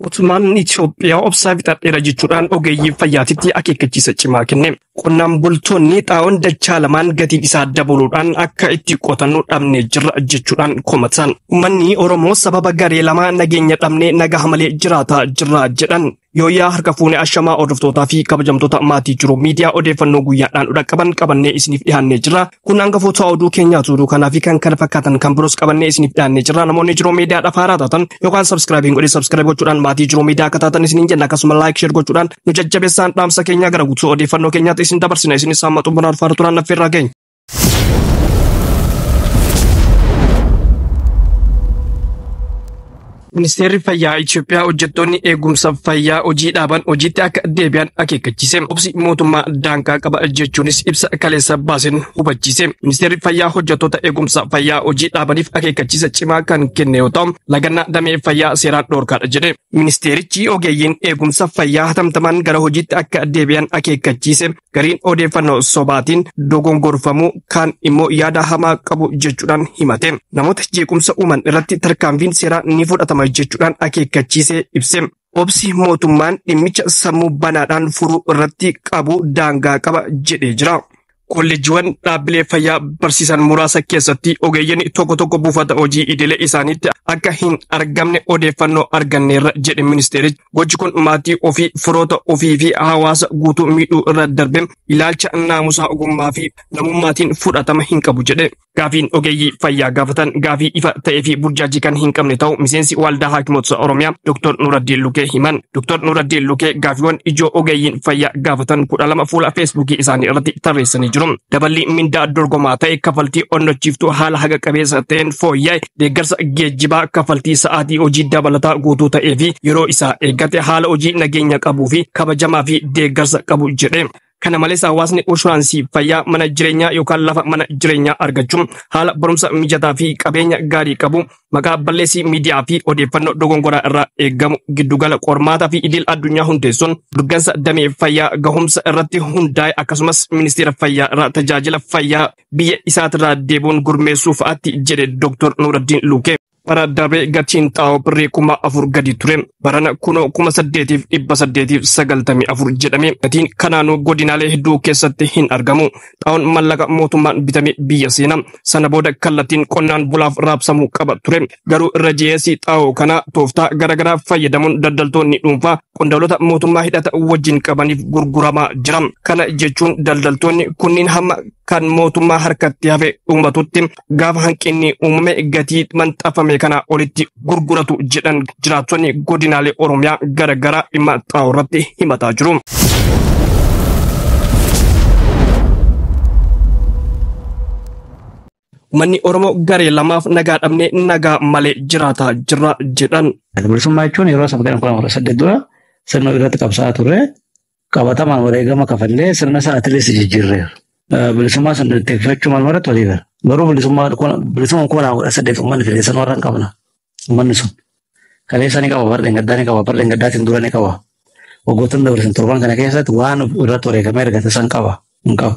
Mootummaan Itoophiyaa obsaa fixadheera jechuudhaan ogeeyyii fayyaatitti akeekkachiisa cimaa kenne. Qonnaan bultoonni xaa'oon dachaa lamaan gatiin isaa dabaluudhaan akka itti qotannu dhabnee jirra jechuudhaan komatan. Uummanni Oromoo sababa garee lamaa nageenya dhabnee nagaa malee jiraataa jirra jedhan. Yooyaa harka fuune ashamaa hordoftootaa fi kabajamtoota maatii jiru miidiyaa odeeffannoo guyyaadhaan dhaqqaban qabannee isiniif dhiyaannee jira. Kun hangafoota oduu keenyaa turuu kanaa fi kan kana fakkaatan kan biroos qabannee isiniif dhiyaannee jira. Namoonni jiruu miidiyaadhaaf haaraa taatan yookaan sabskiraabiin godhee sabskiraayib gochuudhaan maatii jiruu miidiyaa akka taatan isiniin jenna akkasuma laayik sheer gochuudhaan nu jajjabeessaan dhaamsa keenyaa gara guutuu odeeffannoo keenyaatti isin dabarsina isinis hamma xumuraan faara turaan affeerraa keenya. Ministeerri fayyaa Itoophiyaa hojjettoonni eegumsa fayyaa hojii dhaaban hojiitti akka deebi'an akeekkachiise. Obsi mootummaa daangaa qaba jechuunis ibsa kaleessa baaseen hubachiise. Ministeerri fayyaa hojjettoota eegumsa fayyaa hojii dhaabaniif akeekkachiisa cimaa kan kenne yoo ta'u, lagannaa damee fayyaa seeraan dhoorkaadha jedhe. Ministeerichi ogeeyyiin eegumsa fayyaa hatamtamaan gara hojiitti akka deebi'an akeekkachiise. Gariin odeeffannoo sobaatiin dogongorfamuu kan immoo yaada hamaa qabu jechuudhaan himate. Namoota jeequmsa uuman irratti tarkaanfiin seeraa ni fudhatama jechuudhaan akeekkachiisee ibse. Obsi mootummaan dhimmicha sammuu banaadhaan furuu irratti qabu daangaa qaba jedhee jira. Kolleejjiiwwan dhaabbilee fayyaa barsiisan muraasa keessatti ogeeyyiin tokko buufata hojii idilee isaaniitti akka hin argamne odeeffannoo arganneerra jedhe ministeerichi. Gochi kun maatii ofii, firoota ofii fi hawaasa guutuu miidhuu irra darbe ilaalcha naamusaa ogummaa fi namummaatiin fudhatama hin qabu jedhe. Gaafiin ogeeyyii fayyaa gaafatan gaafii ifa ta'ee fi burjaajii kan hin qabne ta'u miseensi waldaa haakimoota Oromiyaa Dr. Nuraddiin Lukee himan. Dr. Nuraddiin Lukee gaafiiwwan ijoo ogeeyyiin fayyaa gaafatan 12 fuula feesbuukii isaanii irratti tarreessanii jiru. Daballi mindaa dorgomaa ta'e kafaltii onnachiiftuu haala haga qabeessa ta'een fooyya'e deeggarsa geejjibaa kafaltii sa'aatii hojii dabalataa guutuu ta'ee fi yeroo isaa eeggate haala hojii nageenya qabuu fi kabajamaa fi deeggarsa qabu jedhe. Kana malees hawaasni inshuraansii fayyaa mana jireenyaa yookaan lafa mana jireenyaa argachuun haala barumsa mijataa fi qabeenya gaarii qabu maqaa balleessii miidiyaa fi odeeffannoo dogongoraa irraa eegamu giddugala qormaataa fi idil addunyaa hundeessuun durgansa damee fayyaa gahumsa irratti hundaa'e akkasumas ministeera fayyaa irraa tajaajila fayyaa biyya isaatirraa deebuun gurmeessuu fa'aatti jedhe Dr. Nuraddiin Lukee. Bara darbe gatiin xaa'oo birrii 4,000 gadi ture. Barana kunoo 8,894 jedhame. Gatiin kanaanuu godinaalee hedduu keessatti hin argamu. Xaa'oon mallaqa mootummaan bitame biyya seena. Sana booda kallattiin qonnaan bulaaf raabsamuu qaba ture. Garuu irra jireessi xaa'oo kana tooftaa garaagaraa fayyadamuun daldaltoonni dhuunfaa qondaalota mootummaa hidhata wajjin qabaniif gurguramaa jira. Kana jechuun daldaltoonni kunniin hamma kan mootummaa harkatti hafe uummatutti gaafa hanqinni uumame gatii manxafame kana olitti gurguratu jedhan jiraattonni godinaalee Oromiyaa garaagaraa dhimma xaa'oo irratti himataa jiru. Uummanni Oromoo garee lamaaf nagaa dhabnee nagaa malee jiraataa jirra jedhan. Bilisummaa jechuun yeroo sababii kana saddeet dura sirna irratti qabsaa'aa turre qabatamaan wareegama kafallee sirna sanatti si jijjiirreera. Bilisummaa sana deeggarfachuu maal maratti walii gara. Garuu bilisummaa kuma saddeet uummanni fedhe san warra hin qabna. Uummanni sun kaleessa ni qaba, bardeen gaddaa ni qaba, bardeen gaddaatiin dura ni qaba. Waggoottan dabarsan torban kana keessatti waan irratti wareegamee argate san qaba. Hin qabu.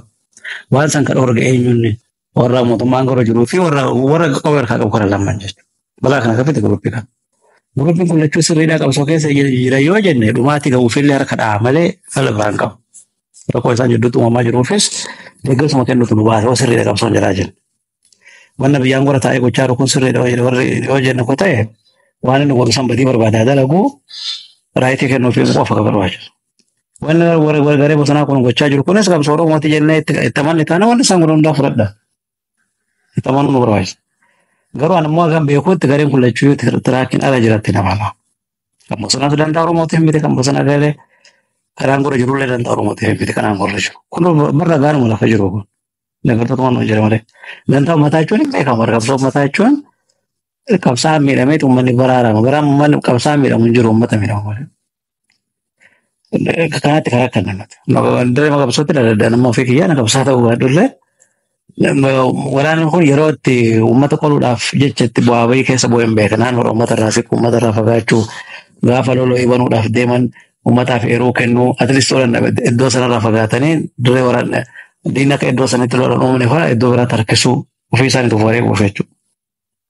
Waan san kan dhorge eenyuun warra mootummaan gara jiruu fi warra qaba harkaa qabu kana lamaan jechuudha. Balaa kana kafite guruppii kana. Guruppiin kun lachuu sirriidhaa qabsoo keessa jira yoo jenne dhumaatii gahuufillee harka dha'a malee fala biraan qabu. Rakkoo isaan jidduutti uumamaa jiruufis deeggarsuma kennuutu nu baase sirriidha qabsoon jiraa jenna. Wanna biyyaan gora taa'ee gochaa jiru kun sirriidha yoo jenna ko ta'e waan inni godhu san badii barbaadaa dalaguu raayitii kennuufi qofa kan barbaachisu. Wanni garee bosonaa kun gochaa jiru kunis qabsoo Oromooti jennee itti amanne taana wanni isaan godhan hundaa fudhadha. Itti amanuu nu barbaachisa. Garuu ani immoo kan beekuutti gareen kun lachuu tiraakiin ala jiratti nama. Kan bosonaatu danda'a Oromooti hin bite kan bosona galee karaan gora jirullee danda'a Oromooti hin bite kanaan gorra jiru. Kun barra gaanuma lafa jiru kun. Nagartoota waan jira malee. Dantaa mataa jechuun hin beekamu. Qabsoo mataa jechuun qabsaa miidhamee uummanni baraarama. Baraan uummanni qabsaa miidhamu hin jiru uummata miidhamu malee. Kanaatti karaa kan namatti. Dirree qabsootti dadda nama ofii kiyyaan qabsaa ta'uu baadullee waraanni kun yeroo itti uummata qoluudhaaf jecha itti bu'aa bahii keessa bu'een beeka. Naannoo uummata irraa siqu, uummata irraa fagaachuu, gaafa loloo ibanuudhaaf deeman uummataaf eeruu kennuu, atileetistoota iddoo sanarraa fagaatanii dirree waraanaa diina akka iddoo sanitti lolan uumne fa'aa iddoo biraatti harkisuu ofii isaaniitu wareeguuf jechuudha.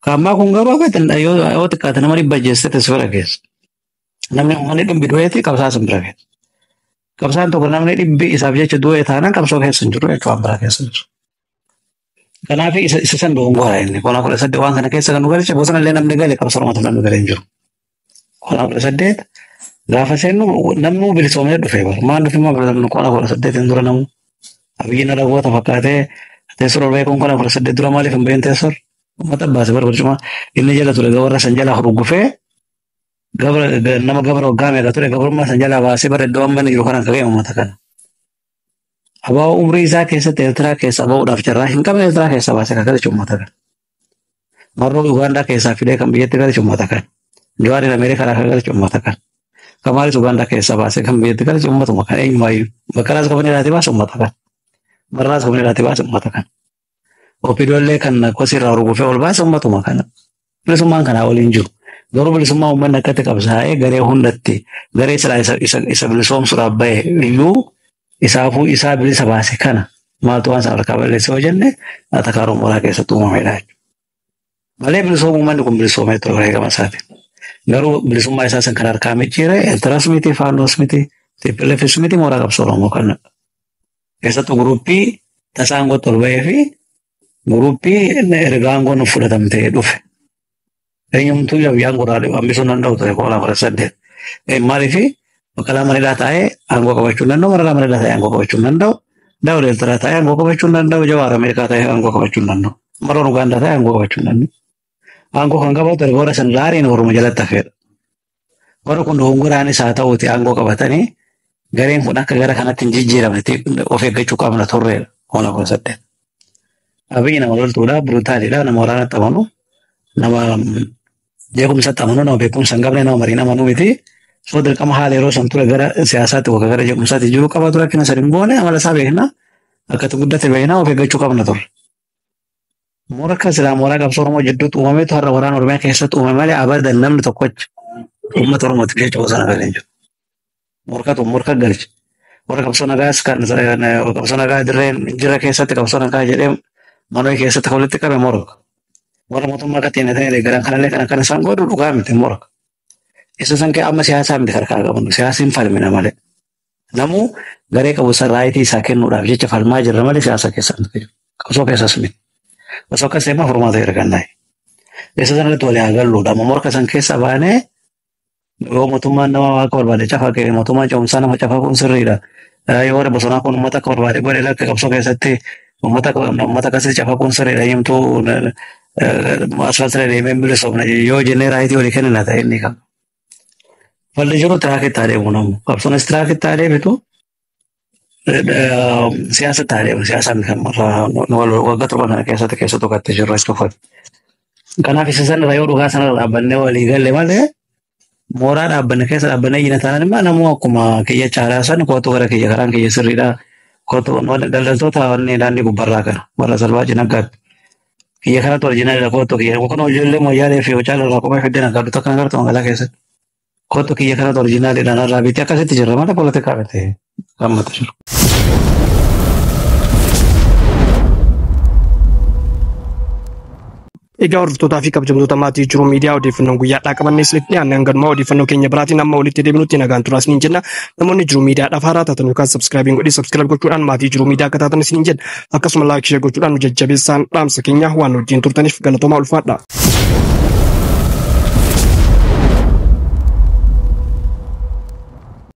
Kaammaa kun garuu akka yoo xiqqaate nama dhibba jeessatti si fira keessa. Namni uummanni dhibbi du'eeti qabsaa sin bira geessa. Qabsaan tokko namni dhibbi isaaf jecha du'e taanaan qabsoo keessa hin jiru jechuudha bira keessa jiru. Kanaaf isa san doongoora inni. Kona 18 waan kana keessa kan nu galche bosona illee namni gale qabsoo mata namni gale hin jiru. Kona 18 gaafa seennu namni bilisoomee dhufee bara. Maal dhufi maa namni kona 18 hin dura namu. Abiyyiin alagoota fakkaatee teessoo beekuun kona 18 dura maaliif hin bahin teessoo? Uummata baase bara barcuma inni jala ture gabarra san jalaa hurgufee nama gabara waggaa meeqa ture gabarummaa san jalaa baasee bara iddoo amma jiru kana kagee uummata kana. Abaa umrii isaa keessatti Eertiraa keessa bahuudhaaf carraa hin qabne Eertiraa keessa baasee kan galche uummata kana. Marroo Ugaandaa keessaa fidee kan biyyatti galche uummata kana. Jawaariin Ameerikaa kan galche uummata kana. Kamaalis Ugaandaa keessaa baasee kan biyyatti galche uummatuma kana eenyumaayyuu. Bakkaraas qabanii irraati baase uummata kana. Barraas qabanii irraati baase uummata kana. Opiidoollee kan kosirraa hurgufee ol baase uummatuma kana. Bilisummaan kanaa waliin jiru. Garuu bilisummaa uummanni akkatti qabsaa'ee garee hundatti garee isa bilisoomsuudhaaf bahe iyyuu isaafuu isaa bilisa baase kana maaltu waan sana harkaa balleessa yoo jenne Atakaaroo mooraa keessatti uumamedha jechuudha. Malee bilisoomuu uummanni kun bilisoomee ture wareegama isaati. Garuu bilisummaa isaa san kan harkaa micciire Eertiraas miti Faannoos miti TPLFs miti mooraa qabsoo Oromoo kana. Keessattuu guruppii tasaa aangootti ol bahee fi guruppii erga aangoon fudhatamtee dhufe. Eenyumtuu yabbiyaan gurraadhe hambisuu danda'u ture koolaa 18. Maaliif Baqqalaa Maradaa taa'ee aangoo qabachuu danda'u, Maradaa Maradaa taa'ee aangoo qabachuu danda'u, Daawud Eertiraa taa'ee aangoo qabachuu danda'u, Jawaar Ameerikaa taa'ee aangoo qabachuu danda'u, Maroon Ugaandaa taa'ee aangoo qabachuu danda'u. Aangoo kan qabatu erga warra san laariin Oromoo jalatti hafeedha. Warra kun dogongoraanis haa ta'uuti aangoo qabatanii gareen kun akka gara kanatti hin jijjiiramne of eeggachuu qabna turreedha. Koolaa 18. Abiyyi nama loltuudha, burutaaliidha, nama waraanatti amanu, nama jeequmsatti amanu, nama beekumsa hin qabne, nama mariin amanu miti. So dirqama haala yeroo san ture gara siyaasaatti wakka gara jeequmsaatti jiru qaba ture akkina sadi hin goone amala isaa beekna akkatti guddate beekna of eeggachuu qabna ture. Moora akka silaa mooraa qabsoo Oromoo jidduutti uumameetu har'a waraana Oromiyaa keessatti uumame malee abadan namni tokkochi uummata Oromootiif jecha bosona galee jiru. Morka galche. Warra qabsoo nagaas kan qabsoo nagaa dirreen jira keessatti qabsoo nagaa jedhee manoo keessatti kan walitti qabe morka. Warra mootummaa qatiin ta'ee garan kanallee kan isaan godhu dhugaa miti morka. Isa san kee amma siyaasaa miti harkaa qabannu siyaasiin falmina malee. Namuu garee qabu san raayitii isaa kennuudhaaf jecha falmaa jirra malee siyaasa keessaa miti. Qabsoo keessas miti. Osoo akkas ta'e furmaata ergannaa'e. Isa sanatti walii agalluudha. Amma morka san keessa baanee yoo mootummaan nama waaqa barbaade cafaa kee mootummaan ce'umsaa nama cafaa kun sirriidha. Yoo warra bosonaa kun uummata akka barbaade godhe lakka qabsoo keessatti uummata akkasii cafaa kun sirriidha. Himtuu asfaaltira deemee bilisoomna yoo jennee raayitii walii kennina ta'e inni qaba. Falli jiru tiraakitti adeemu namu. Qabsoonis tiraakitti adeemitu siyaasatti adeemu. Siyaasaan kan waggaa torban kana keessattuu kattee jirru as tuffatu. Kanaaf isa sanarra yoo dhugaa sanarra dhaabbannee walii galle malee mooraa dhaabbanne keessa dhaabbannee jina taanaan immoo namuu akkuma kiyya caalaa san kootu gara kiyya karaan kiyya sirriidha. Kootu daldaltoota wanni daandii gubbarraa kana warra salphaa cinaggaatti. Kiyya kanatti orjinaaliidha kootu kiyya kun ijoollee moyyaalee fi hojjaa irraa qomee fiddeen aggaaddu takka hin gartu magaalaa keessatti. Kootu kiyya kanatti orjinaaliidhaan irraa biitti akkasitti jirra malee poolitikaa miti gammata jiru. Egaa hordoftoota fi kabajamtoota maatii jiru miidiyaa odeeffannoo guyyaadhaa qabannee isiniif dhiyaanne hanganumaa odeeffannoo keenya biraatiin amma walitti deebinutti nagaan turaas niin jenna. Namoonni jiru miidiyaadhaaf haaraa taatan yookaan sabskiraabiin godhee sabskiraayib gochuudhaan maatii jiru miidiyaa akka taatan isiniin jenna. Akkasuma laayik shee gochuudhaan nu jajjabeessaan dhaamsa keenya waan wajjin turtaniif galatoomaa ulfaadha.